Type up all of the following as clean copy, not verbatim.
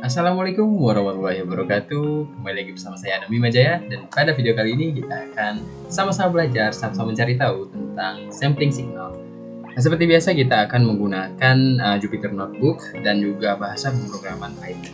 Assalamualaikum warahmatullahi wabarakatuh. Kembali lagi bersama saya Adam Majaya, dan pada video kali ini kita akan sama-sama belajar, sama-sama mencari tahu tentang sampling signal. Nah, seperti biasa kita akan menggunakan Jupyter Notebook dan juga bahasa pemrograman Python.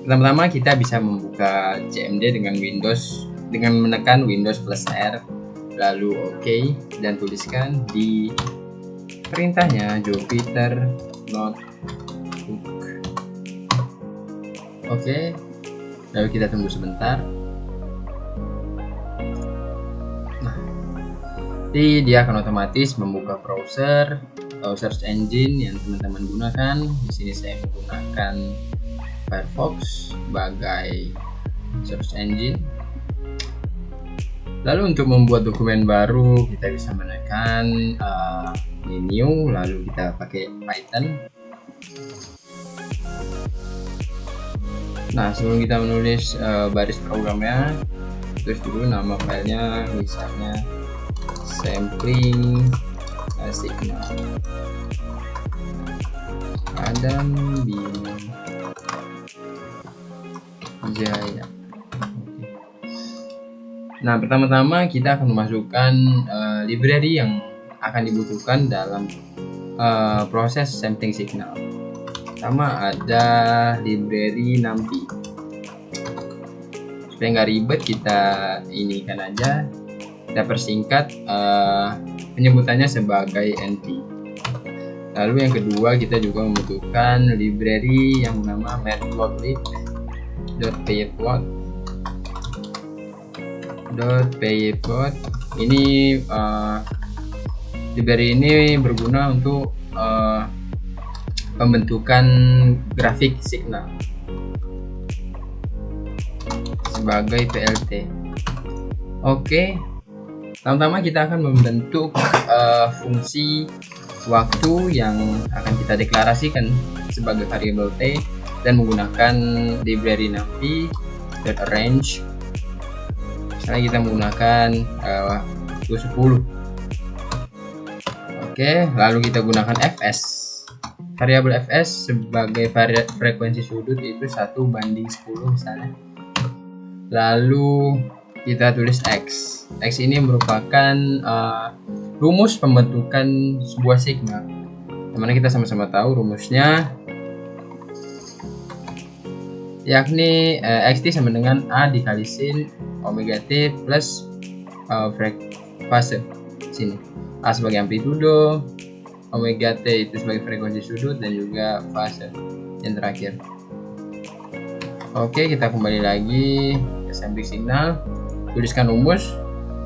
Pertama-tama kita bisa membuka CMD dengan menekan Windows plus R, lalu OK, dan tuliskan di perintahnya Jupyter Notebook. Oke, lalu kita tunggu sebentar. Nah, jadi dia akan otomatis membuka browser atau search engine yang teman-teman gunakan. Di sini saya menggunakan Firefox sebagai search engine. Lalu untuk membuat dokumen baru kita bisa menekan new, lalu kita pakai Python. Nah, sebelum kita menulis baris programnya, tulis dulu nama filenya, misalnya sampling signal Adam Jaya. Nah, pertama-tama kita akan memasukkan library yang akan dibutuhkan dalam proses sampling signal. Pertama ada library NumPy. Supaya nggak ribet, kita inikan aja, kita persingkat penyebutannya sebagai NP. Lalu yang kedua kita juga membutuhkan library yang bernama matplotlib.pyplot. Ini library ini berguna untuk pembentukan grafik signal sebagai PLT. Oke, pertama kita akan membentuk fungsi waktu yang akan kita deklarasikan sebagai variabel T dan menggunakan library NumPy.arrange. Misalnya kita menggunakan waktu 10. Oke, lalu kita gunakan fs. Variabel fs sebagai frekuensi sudut itu 1:10 misalnya. Lalu kita tulis x. X ini merupakan rumus pembentukan sebuah signal. Dimana kita sama-sama tahu rumusnya, yakni xt sama dengan a dikali sin omega t plus fase. Sini a sebagai amplitudo, omega t itu sebagai frekuensi sudut, dan juga fase yang terakhir. Oke, kita kembali lagi ke sampling signal, tuliskan rumus.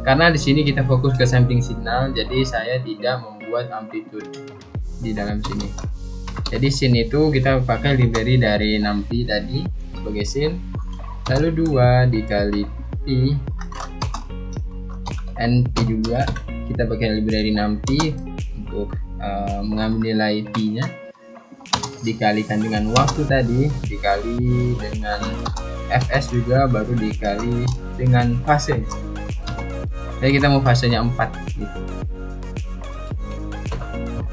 Karena di sini kita fokus ke sampling signal, jadi saya tidak membuat amplitude di dalam sini. Jadi sin itu kita pakai library dari NumPy tadi sebagai sin, lalu 2 dikali pi, np juga kita pakai library NumPy untuk mengambil nilai pi nya, dikalikan dengan waktu tadi, dikali dengan fs juga, baru dikali dengan fase. Jadi kita mau fasenya 4 gitu.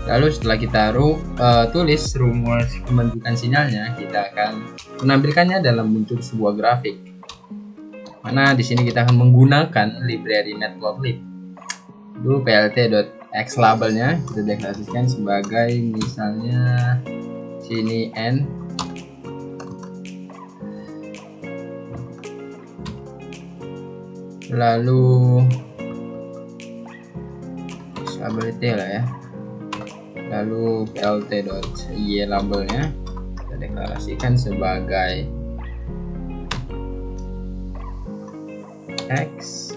Lalu setelah kita tulis rumus pembentukan sinyalnya, kita akan menampilkannya dalam bentuk sebuah grafik. Mana di sini kita akan menggunakan library matplotlib. Dulu plt.x labelnya kita deklarasikan sebagai misalnya sini n, lalu label t lah ya, lalu plt.y labelnya kita deklarasikan sebagai x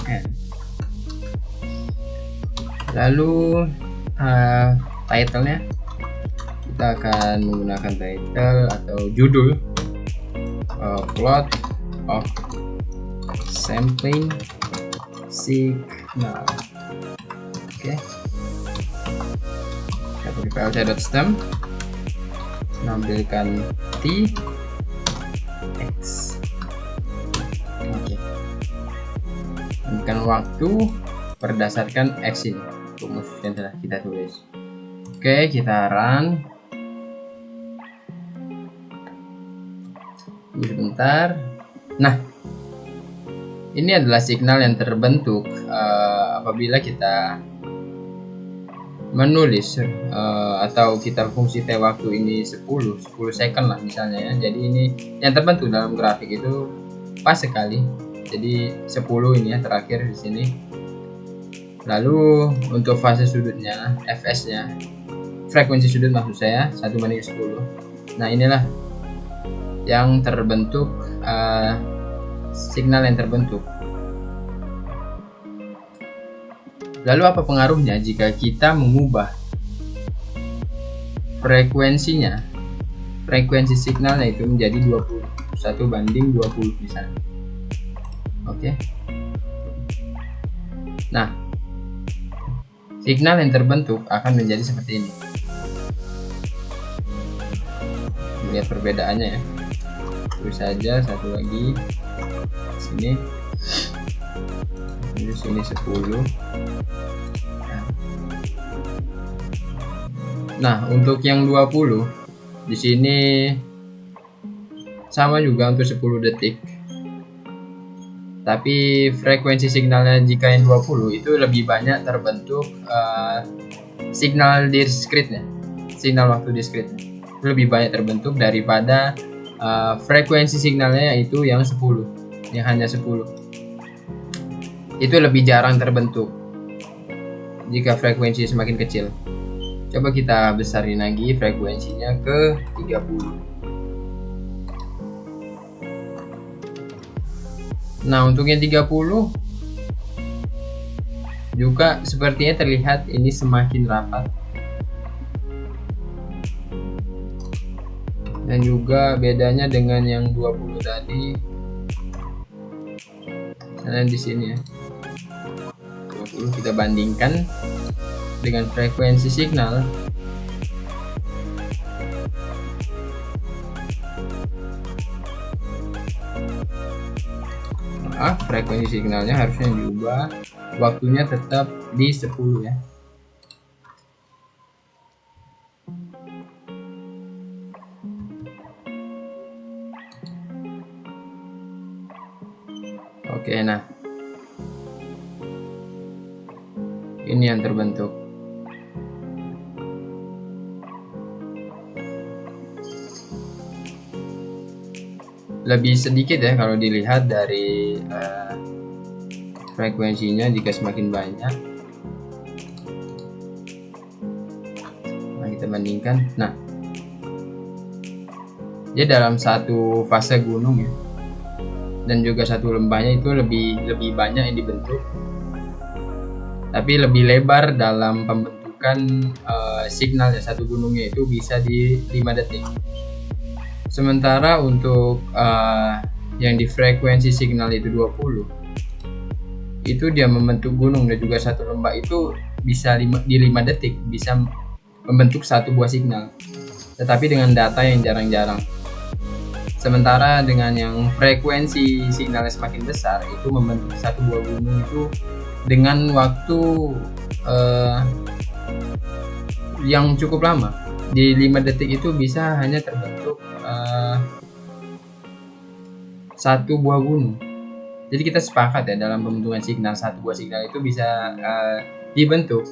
n. Lalu title-nya kita akan menggunakan title atau judul plot of sampling signal. Oke, kita pakai plt.stem, menampilkan t x. Oke, menentukan waktu berdasarkan x ini, rumus yang telah kita tulis. Oke, kita run. Tunggu sebentar. Nah, ini adalah signal yang terbentuk apabila kita menulis atau kita fungsi T waktu ini 10 second lah misalnya ya. Jadi ini yang terbentuk dalam grafik itu pas sekali. Jadi 10 ini ya terakhir di sini. Lalu untuk fase sudutnya, fs-nya, frekuensi sudut maksud saya 1/10. Nah, inilah yang terbentuk, signal yang terbentuk. Lalu apa pengaruhnya jika kita mengubah frekuensinya, frekuensi signalnya itu menjadi 20, 1/20 misalnya. Oke. Nah, signal yang terbentuk akan menjadi seperti ini. Lihat perbedaannya ya. Terus saja satu lagi sini. Terus sini 10. Nah, untuk yang 20 di sini sama juga untuk 10 detik. Tapi frekuensi signalnya jika yang 20 itu lebih banyak terbentuk signal diskritnya. Signal waktu diskritnya lebih banyak terbentuk daripada frekuensi signalnya yaitu yang 10, yang hanya 10. Itu lebih jarang terbentuk jika frekuensi semakin kecil. Coba kita besarin lagi frekuensinya ke 30. Nah, untuk yang 30 juga sepertinya terlihat ini semakin rapat. Dan juga bedanya dengan yang 20 tadi. Misalnya di sini ya. 20 kita bandingkan dengan frekuensi signal. Frekuensi signalnya harusnya diubah, waktunya tetap di 10 ya. Oke, nah ini yang terbentuk. Lebih sedikit ya kalau dilihat dari frekuensinya jika semakin banyak. Nah, kita bandingkan. Nah, dia dalam satu fase gunung ya, dan juga satu lembahnya itu lebih banyak yang dibentuk, tapi lebih lebar dalam pembentukan signal ya. Satu gunungnya itu bisa di 5 detik. Sementara untuk yang di frekuensi signal itu 20, itu dia membentuk gunung dan juga satu lembah itu bisa di 5 detik bisa membentuk satu buah signal, tetapi dengan data yang jarang-jarang. Sementara dengan yang frekuensi signalnya semakin besar, itu membentuk satu buah gunung itu dengan waktu yang cukup lama. Di 5 detik itu bisa hanya terbentuk satu buah gunung. Jadi kita sepakat ya, dalam pembentukan signal, satu buah signal itu bisa dibentuk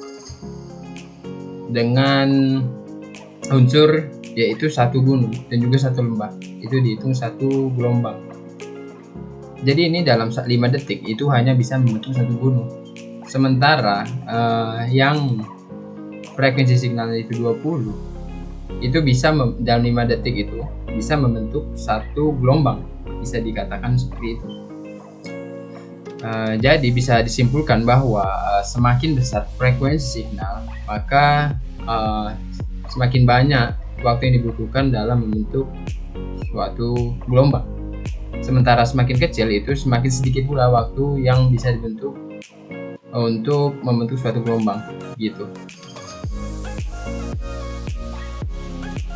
dengan unsur yaitu satu gunung dan juga satu lembah. Itu dihitung satu gelombang. Jadi ini dalam 5 detik itu hanya bisa membentuk satu gunung. Sementara yang frekuensi signalnya itu 20, itu bisa dalam 5 detik itu bisa membentuk satu gelombang, bisa dikatakan seperti itu. Jadi bisa disimpulkan bahwa semakin besar frekuensi signal, maka semakin banyak waktu yang dibutuhkan dalam membentuk suatu gelombang. Sementara semakin kecil itu semakin sedikit pula waktu yang bisa dibentuk untuk membentuk suatu gelombang, gitu.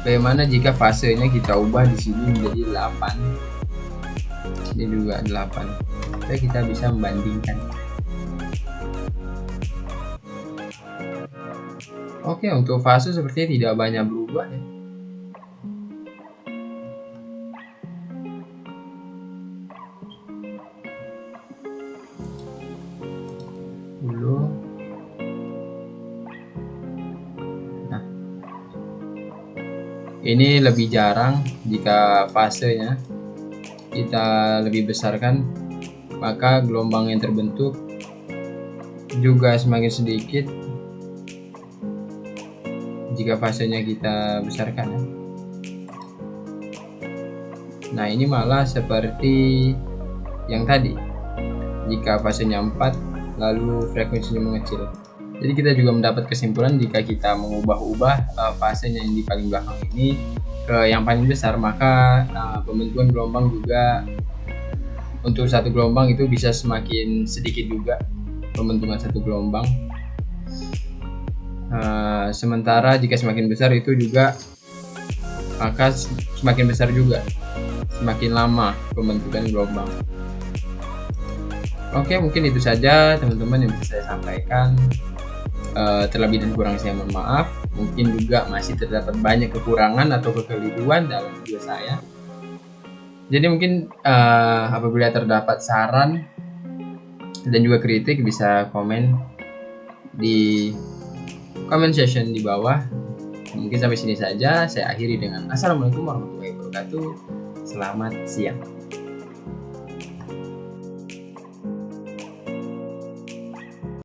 Bagaimana jika fasenya kita ubah di sini menjadi 8? Ini juga 8. Jadi kita bisa membandingkan. Oke, untuk fase sepertinya tidak banyak berubah ya. Ini lebih jarang jika fasenya kita lebih besarkan, maka gelombang yang terbentuk juga semakin sedikit jika fasenya kita besarkan ya. Nah ini malah seperti yang tadi, jika fasenya 4 lalu frekuensinya mengecil. Jadi kita juga mendapat kesimpulan jika kita mengubah-ubah fasenya yang di paling belakang ini ke yang paling besar, maka pembentukan gelombang juga untuk satu gelombang itu bisa semakin sedikit juga pembentukan satu gelombang. Sementara jika semakin besar itu juga maka semakin besar juga, semakin lama pembentukan gelombang. Oke, mungkin itu saja teman-teman yang bisa saya sampaikan. Terlebih dan kurang saya mohon maaf. Mungkin juga masih terdapat banyak kekurangan atau kekeliruan dalam video saya. Jadi mungkin apabila terdapat saran dan juga kritik bisa komen di comment section di bawah. Mungkin sampai sini saja saya akhiri dengan Assalamualaikum warahmatullahi wabarakatuh. Selamat siang.